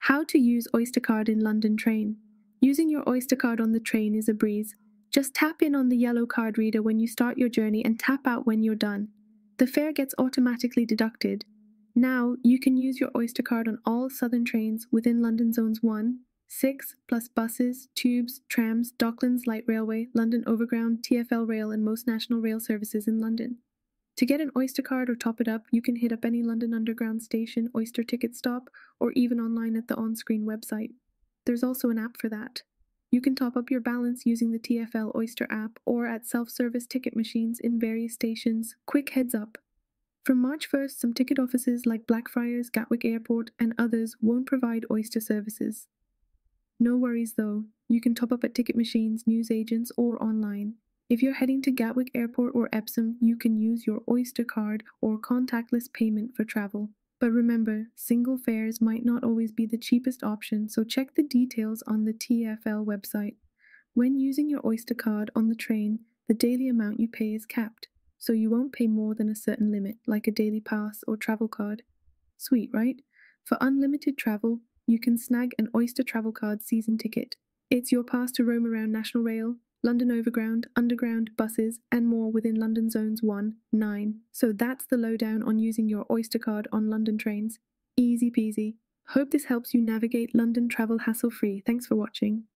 How to use Oyster card in London train. Using your Oyster card on the train is a breeze. Just tap in on the yellow card reader when you start your journey and tap out when you're done. The fare gets automatically deducted. Now, you can use your Oyster card on all southern trains within London Zones 1, 6, plus buses, tubes, trams, Docklands Light Railway, London Overground, TfL Rail, and most national rail services in London. To get an Oyster card or top it up, you can hit up any London Underground station, Oyster ticket stop, or even online at the on-screen website. There's also an app for that. You can top up your balance using the TfL Oyster app or at self-service ticket machines in various stations. Quick heads up. From March 1st, some ticket offices like Blackfriars, Gatwick Airport, and others won't provide Oyster services. No worries though, you can top up at ticket machines, newsagents, or online. If you're heading to Gatwick Airport or Epsom, you can use your Oyster card or contactless payment for travel. But remember, single fares might not always be the cheapest option, so check the details on the TfL website. When using your Oyster card on the train, the daily amount you pay is capped, so you won't pay more than a certain limit, like a daily pass or travel card. Sweet, right? For unlimited travel, you can snag an Oyster travel card season ticket. It's your pass to roam around National Rail, London Overground, Underground, buses, and more within London Zones 1, 9. So that's the lowdown on using your Oyster card on London trains. Easy peasy. Hope this helps you navigate London travel hassle-free. Thanks for watching.